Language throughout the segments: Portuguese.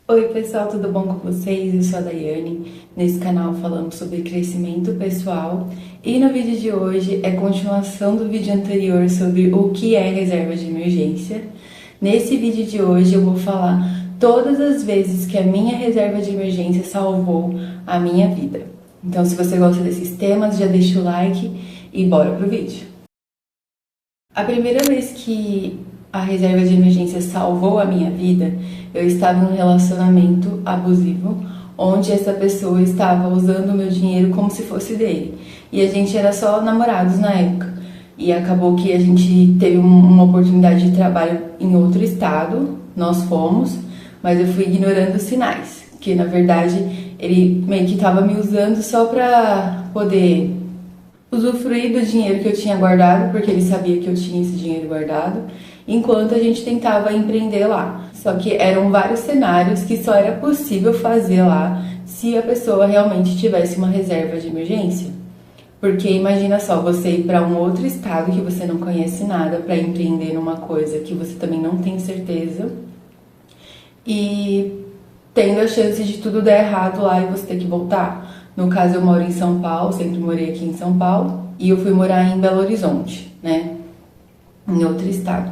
Oi pessoal, tudo bom com vocês? Eu sou a Daiane. Nesse canal falamos sobre crescimento pessoal e no vídeo de hoje é continuação do vídeo anterior sobre o que é reserva de emergência. Nesse vídeo de hoje eu vou falar todas as vezes que a minha reserva de emergência salvou a minha vida. Então, se você gosta desses temas, já deixa o like e bora pro vídeo. A primeira vez que a reserva de emergência salvou a minha vida, eu estava num relacionamento abusivo, onde essa pessoa estava usando o meu dinheiro como se fosse dele. E a gente era só namorados na época. E acabou que a gente teve uma oportunidade de trabalho em outro estado, nós fomos, mas eu fui ignorando os sinais. Que na verdade ele meio que estava me usando só pra poder usufruir do dinheiro que eu tinha guardado, porque ele sabia que eu tinha esse dinheiro guardado, enquanto a gente tentava empreender lá. Só que eram vários cenários que só era possível fazer lá se a pessoa realmente tivesse uma reserva de emergência. Porque imagina só, você ir para um outro estado que você não conhece nada para empreender numa coisa que você também não tem certeza e tendo a chance de tudo dar errado lá e você ter que voltar. No caso, eu moro em São Paulo, sempre morei aqui em São Paulo, e eu fui morar em Belo Horizonte, né? Em outro estado.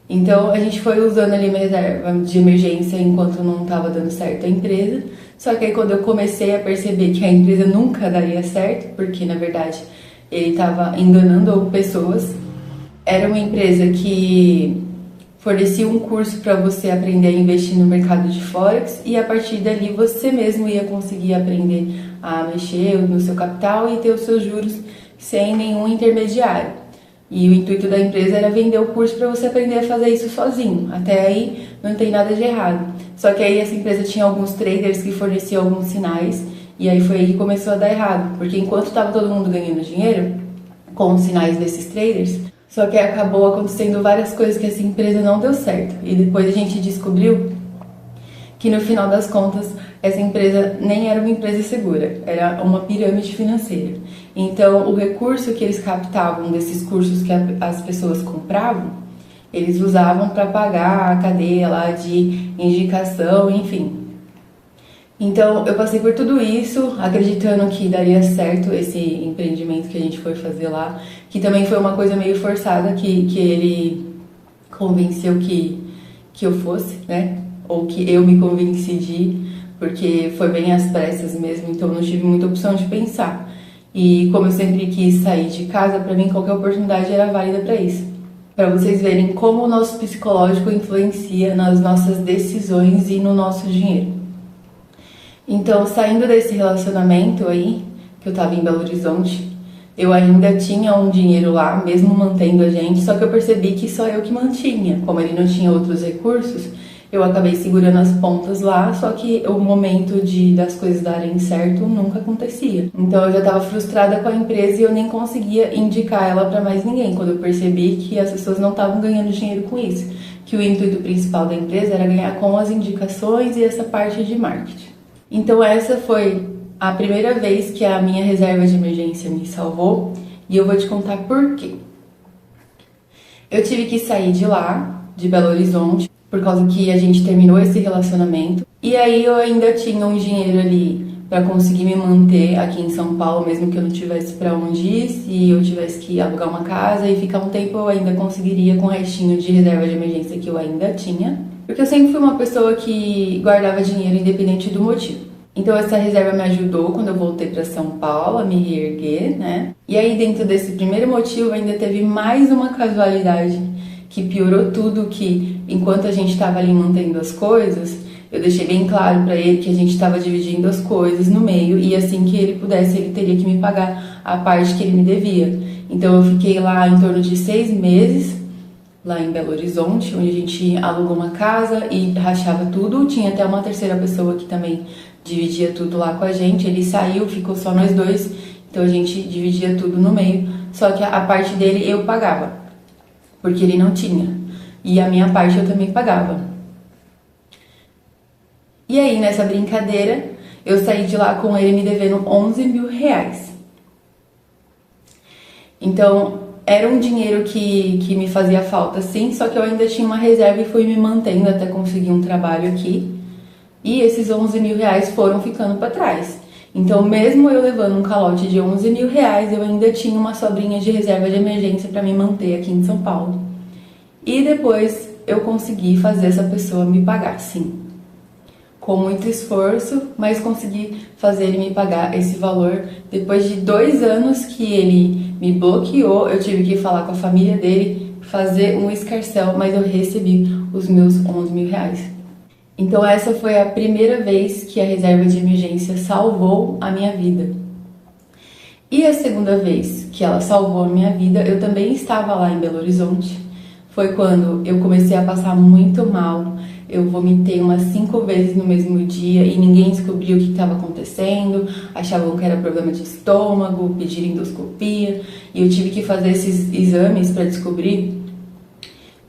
Então, a gente foi usando ali minha reserva de emergência enquanto não estava dando certo a empresa. Só que aí, quando eu comecei a perceber que a empresa nunca daria certo, porque, na verdade, ele estava enganando pessoas, era uma empresa que fornecia um curso para você aprender a investir no mercado de Forex e, a partir dali, você mesmo ia conseguir aprender a mexer no seu capital e ter os seus juros sem nenhum intermediário. E o intuito da empresa era vender o curso para você aprender a fazer isso sozinho. Até aí não tem nada de errado. Só que aí essa empresa tinha alguns traders que forneciam alguns sinais e aí foi aí que começou a dar errado. Porque enquanto estava todo mundo ganhando dinheiro com os sinais desses traders, só que acabou acontecendo várias coisas que essa empresa não deu certo. E depois a gente descobriu que no final das contas essa empresa nem era uma empresa segura, era uma pirâmide financeira. Então o recurso que eles captavam desses cursos que as pessoas compravam, eles usavam para pagar a cadeia lá de indicação, enfim. Então eu passei por tudo isso, acreditando que daria certo esse empreendimento que a gente foi fazer lá, que também foi uma coisa meio forçada que ele convenceu que eu fosse, né? Ou que eu me convenci de ir, porque foi bem às pressas mesmo, então não tive muita opção de pensar. E como eu sempre quis sair de casa, para mim qualquer oportunidade era válida para isso. Para vocês verem como o nosso psicológico influencia nas nossas decisões e no nosso dinheiro. Então, saindo desse relacionamento aí, que eu tava em Belo Horizonte, eu ainda tinha um dinheiro lá, mesmo mantendo a gente, só que eu percebi que só eu que mantinha. Como ele não tinha outros recursos, eu acabei segurando as pontas lá, só que o momento das coisas darem certo nunca acontecia. Então eu já estava frustrada com a empresa e eu nem conseguia indicar ela para mais ninguém, quando eu percebi que as pessoas não estavam ganhando dinheiro com isso. Que o intuito principal da empresa era ganhar com as indicações e essa parte de marketing. Então essa foi a primeira vez que a minha reserva de emergência me salvou e eu vou te contar por quê. Eu tive que sair de lá, de Belo Horizonte, por causa que a gente terminou esse relacionamento. E aí eu ainda tinha um dinheiro ali para conseguir me manter aqui em São Paulo, mesmo que eu não tivesse para onde ir, se eu tivesse que alugar uma casa e ficar um tempo, eu ainda conseguiria com o restinho de reserva de emergência que eu ainda tinha. Porque eu sempre fui uma pessoa que guardava dinheiro independente do motivo. Então essa reserva me ajudou quando eu voltei para São Paulo a me reerguer, né? E aí dentro desse primeiro motivo ainda teve mais uma casualidade que piorou tudo, que enquanto a gente estava ali mantendo as coisas, eu deixei bem claro para ele que a gente estava dividindo as coisas no meio e assim que ele pudesse, ele teria que me pagar a parte que ele me devia. Então eu fiquei lá em torno de 6 meses, lá em Belo Horizonte, onde a gente alugou uma casa e rachava tudo. Tinha até uma terceira pessoa que também dividia tudo lá com a gente. Ele saiu, ficou só nós dois, então a gente dividia tudo no meio. Só que a parte dele eu pagava, porque ele não tinha. E a minha parte eu também pagava. E aí, nessa brincadeira, eu saí de lá com ele me devendo 11 mil reais. Então, era um dinheiro que me fazia falta, sim, só que eu ainda tinha uma reserva e fui me mantendo até conseguir um trabalho aqui. e esses 11 mil reais foram ficando para trás. Então, mesmo eu levando um calote de 11 mil reais, eu ainda tinha uma sobrinha de reserva de emergência para me manter aqui em São Paulo. E depois eu consegui fazer essa pessoa me pagar, sim. Com muito esforço, mas consegui fazer ele me pagar esse valor. Depois de 2 anos que ele me bloqueou, eu tive que falar com a família dele, fazer um escarcéu, mas eu recebi os meus 11 mil reais. Então essa foi a primeira vez que a reserva de emergência salvou a minha vida. E a segunda vez que ela salvou a minha vida, eu também estava lá em Belo Horizonte. Foi quando eu comecei a passar muito mal. Eu vomitei umas 5 vezes no mesmo dia e ninguém descobriu o que estava acontecendo. Achavam que era problema de estômago, pediram endoscopia. E eu tive que fazer esses exames para descobrir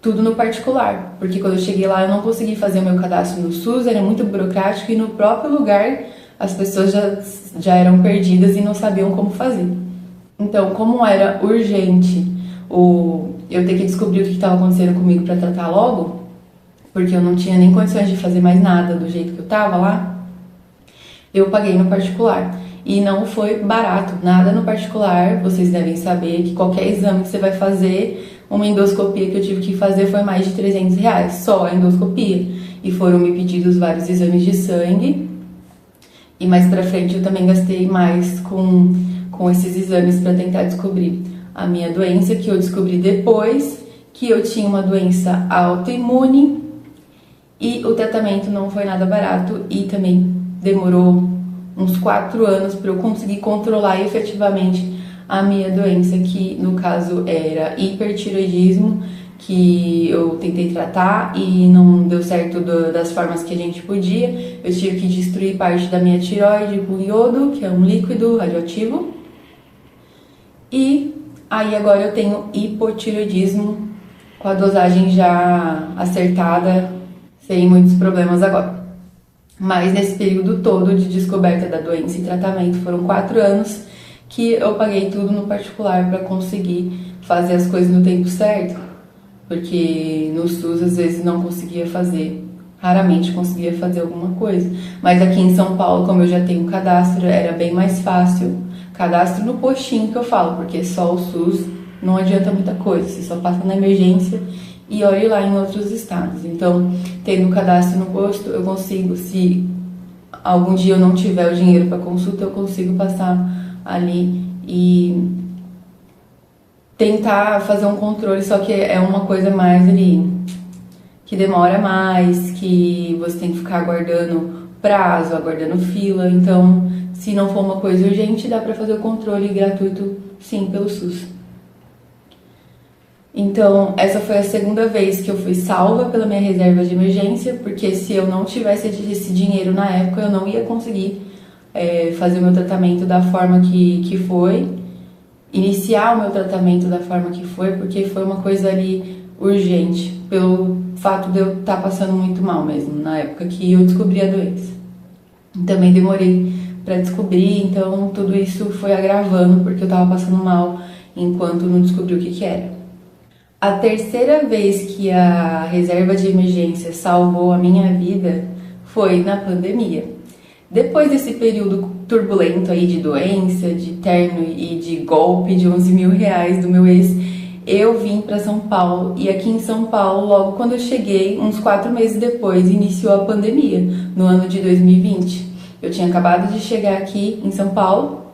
tudo no particular. Porque quando eu cheguei lá eu não consegui fazer o meu cadastro no SUS, era muito burocrático e no próprio lugar as pessoas já eram perdidas e não sabiam como fazer. Então, como era urgente eu ter que descobrir o que estava acontecendo comigo para tratar logo, porque eu não tinha nem condições de fazer mais nada do jeito que eu tava lá, eu paguei no particular. E não foi barato, nada no particular. Vocês devem saber que qualquer exame que você vai fazer, uma endoscopia que eu tive que fazer foi mais de 300 reais, só a endoscopia. E foram me pedidos vários exames de sangue. E mais pra frente eu também gastei mais com esses exames para tentar descobrir a minha doença, que eu descobri depois que eu tinha uma doença autoimune. E o tratamento não foi nada barato e também demorou uns 4 anos para eu conseguir controlar efetivamente a minha doença, que no caso era hipertireoidismo, que eu tentei tratar e não deu certo das formas que a gente podia. Eu tive que destruir parte da minha tireoide com iodo, que é um líquido radioativo. E aí agora eu tenho hipotireoidismo com a dosagem já acertada, sem muitos problemas agora. Mas nesse período todo de descoberta da doença e tratamento, foram 4 anos que eu paguei tudo no particular para conseguir fazer as coisas no tempo certo, porque no SUS às vezes não conseguia fazer, raramente conseguia fazer alguma coisa. Mas aqui em São Paulo, como eu já tenho cadastro, era bem mais fácil. Cadastro no postinho que eu falo, porque só o SUS não adianta muita coisa, você só passa na emergência e olhe lá em outros estados. Então, tendo o cadastro no posto, eu consigo, se algum dia eu não tiver o dinheiro para consulta, eu consigo passar ali e tentar fazer um controle, só que é uma coisa mais ali, que demora mais, que você tem que ficar aguardando prazo, aguardando fila. Então, se não for uma coisa urgente, dá para fazer o controle gratuito, sim, pelo SUS. Então, essa foi a segunda vez que eu fui salva pela minha reserva de emergência, porque se eu não tivesse esse dinheiro na época, eu não ia conseguir fazer o meu tratamento da forma que foi, iniciar o meu tratamento da forma que foi, porque foi uma coisa ali urgente, pelo fato de eu estar passando muito mal mesmo, na época que eu descobri a doença. Também demorei para descobrir, então tudo isso foi agravando, porque eu estava passando mal enquanto não descobri o que era. A terceira vez que a reserva de emergência salvou a minha vida foi na pandemia. Depois desse período turbulento aí de doença, de término e de golpe de 11 mil reais do meu ex, eu vim para São Paulo. E aqui em São Paulo, logo quando eu cheguei, uns 4 meses depois, iniciou a pandemia, no ano de 2020. Eu tinha acabado de chegar aqui em São Paulo,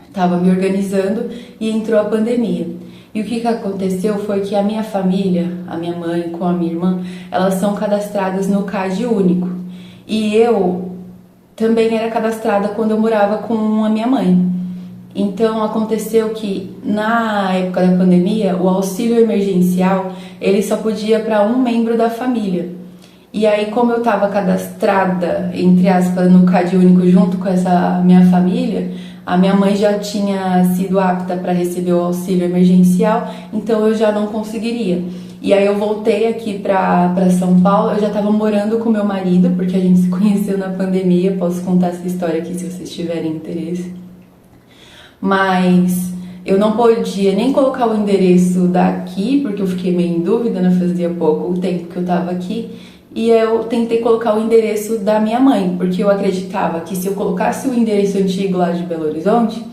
estava me organizando e entrou a pandemia. E o que aconteceu foi que a minha família, a minha mãe com a minha irmã, elas são cadastradas no CAD único. E eu também era cadastrada quando eu morava com a minha mãe. Então aconteceu que na época da pandemia, o auxílio emergencial, ele só podia para um membro da família. E aí, como eu estava cadastrada, entre aspas, no CAD único junto com essa minha família, a minha mãe já tinha sido apta para receber o auxílio emergencial, então eu já não conseguiria. E aí eu voltei aqui para São Paulo, eu já estava morando com meu marido, porque a gente se conheceu na pandemia, posso contar essa história aqui se vocês tiverem interesse. Mas eu não podia nem colocar o endereço daqui, porque eu fiquei meio em dúvida, né? Fazia pouco o tempo que eu estava aqui. e eu tentei colocar o endereço da minha mãe, porque eu acreditava que se eu colocasse o endereço antigo lá de Belo Horizonte,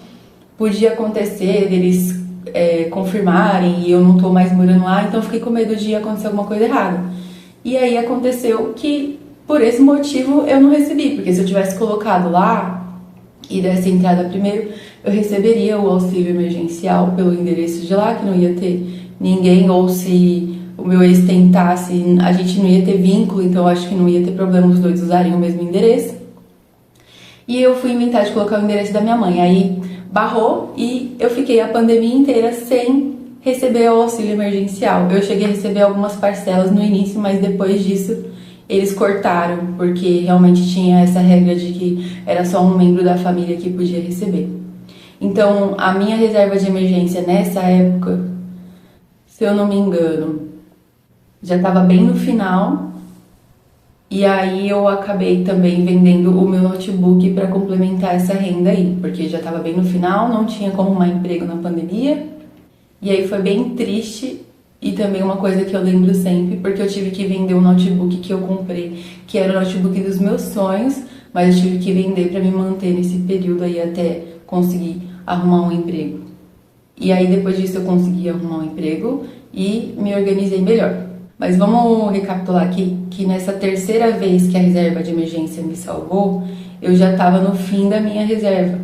podia acontecer deles confirmarem e eu não tô mais morando lá, então eu fiquei com medo de acontecer alguma coisa errada. E aí aconteceu que, por esse motivo, eu não recebi, porque se eu tivesse colocado lá e desse entrada primeiro, eu receberia o auxílio emergencial pelo endereço de lá, que não ia ter ninguém, ou se o meu ex tentasse, a gente não ia ter vínculo, então eu acho que não ia ter problema os dois usarem o mesmo endereço. E eu fui inventar de colocar o endereço da minha mãe, aí barrou e eu fiquei a pandemia inteira sem receber o auxílio emergencial. Eu cheguei a receber algumas parcelas no início, mas depois disso eles cortaram, porque realmente tinha essa regra de que era só um membro da família que podia receber. Então, a minha reserva de emergência nessa época, se eu não me engano, já estava bem no final. E aí eu acabei também vendendo o meu notebook para complementar essa renda aí, porque já estava bem no final, não tinha como arrumar emprego na pandemia. E aí foi bem triste e também uma coisa que eu lembro sempre, porque eu tive que vender o notebook que eu comprei, que era o notebook dos meus sonhos, mas eu tive que vender para me manter nesse período aí até conseguir arrumar um emprego. E aí depois disso eu consegui arrumar um emprego e me organizei melhor. Mas vamos recapitular aqui que nessa terceira vez que a reserva de emergência me salvou, eu já estava no fim da minha reserva.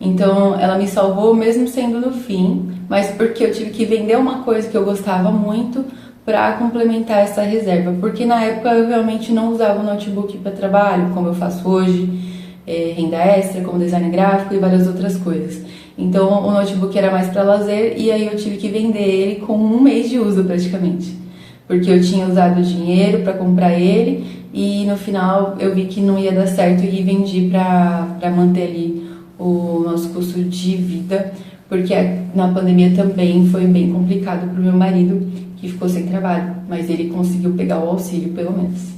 Então ela me salvou mesmo sendo no fim, mas porque eu tive que vender uma coisa que eu gostava muito para complementar essa reserva. Porque na época eu realmente não usava o notebook para trabalho, como eu faço hoje, renda extra, como design gráfico e várias outras coisas. Então o notebook era mais para lazer e aí eu tive que vender ele com um mês de uso praticamente. Porque eu tinha usado o dinheiro para comprar ele e no final eu vi que não ia dar certo e vendi para manter ali o nosso custo de vida, porque na pandemia também foi bem complicado para o meu marido, que ficou sem trabalho, mas ele conseguiu pegar o auxílio pelo menos.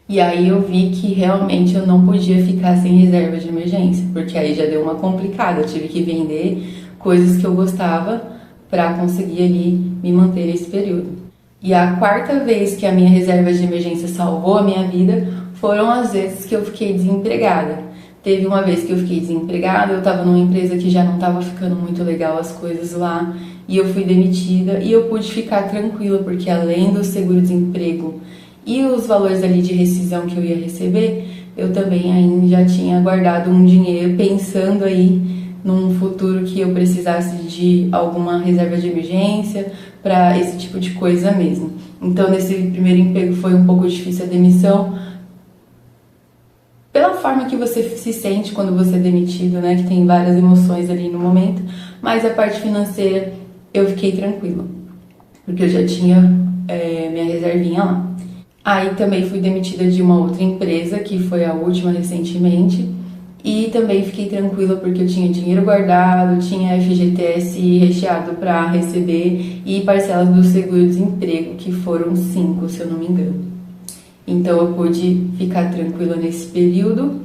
E aí eu vi que realmente eu não podia ficar sem reserva de emergência, porque aí já deu uma complicada, eu tive que vender coisas que eu gostava para conseguir ali me manter nesse período. E a quarta vez que a minha reserva de emergência salvou a minha vida foram as vezes que eu fiquei desempregada. Teve uma vez que eu fiquei desempregada, eu estava numa empresa que já não estava ficando muito legal as coisas lá, e eu fui demitida e eu pude ficar tranquila, porque além do seguro-desemprego e os valores ali de rescisão que eu ia receber, eu também ainda já tinha guardado um dinheiro pensando aí num futuro que eu precisasse de alguma reserva de emergência para esse tipo de coisa mesmo. Então, nesse primeiro emprego foi um pouco difícil a demissão, pela forma que você se sente quando você é demitido, né? Que tem várias emoções ali no momento, mas a parte financeira eu fiquei tranquila, porque eu já tinha minha reservinha lá. Aí também fui demitida de uma outra empresa, que foi a última recentemente, e também fiquei tranquila porque eu tinha dinheiro guardado, tinha FGTS recheado para receber e parcelas do seguro-desemprego, que foram 5, se eu não me engano. Então eu pude ficar tranquila nesse período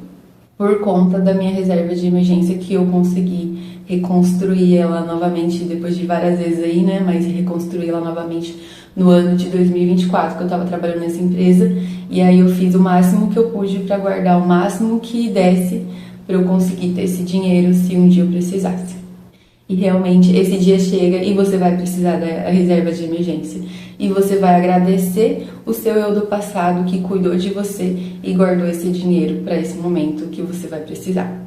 por conta da minha reserva de emergência, que eu consegui reconstruir ela novamente depois de várias vezes aí, né? Mas reconstruir ela novamente no ano de 2024, que eu estava trabalhando nessa empresa. E aí eu fiz o máximo que eu pude para guardar o máximo que desse para eu conseguir ter esse dinheiro se um dia eu precisasse. E realmente esse dia chega e você vai precisar da reserva de emergência. E você vai agradecer o seu eu do passado que cuidou de você e guardou esse dinheiro para esse momento que você vai precisar.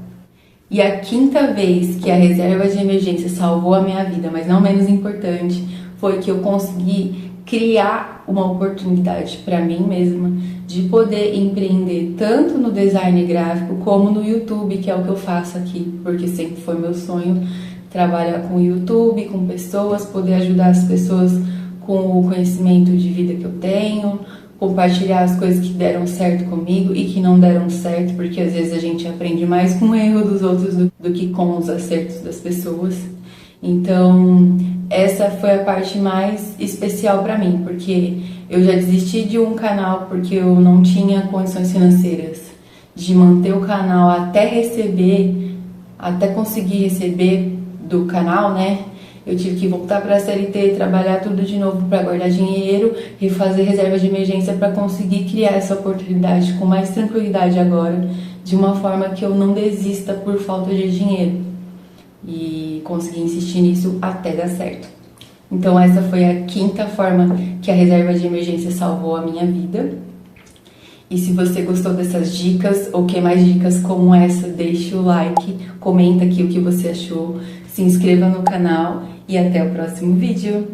E a quinta vez que a reserva de emergência salvou a minha vida, mas não menos importante, foi que eu consegui criar uma oportunidade para mim mesma de poder empreender tanto no design gráfico como no YouTube, que é o que eu faço aqui, porque sempre foi meu sonho trabalhar com o YouTube, com pessoas, poder ajudar as pessoas com o conhecimento de vida que eu tenho, compartilhar as coisas que deram certo comigo e que não deram certo, porque às vezes a gente aprende mais com o erro dos outros do que com os acertos das pessoas. Então, essa foi a parte mais especial para mim, porque eu já desisti de um canal porque eu não tinha condições financeiras de manter o canal até conseguir receber do canal, né? eu tive que voltar para a CLT, trabalhar tudo de novo para guardar dinheiro e fazer reserva de emergência para conseguir criar essa oportunidade com mais tranquilidade agora, de uma forma que eu não desista por falta de dinheiro. E consegui insistir nisso até dar certo. Então essa foi a quinta forma que a reserva de emergência salvou a minha vida. E se você gostou dessas dicas ou quer mais dicas como essa, deixe o like, comenta aqui o que você achou, se inscreva no canal e até o próximo vídeo.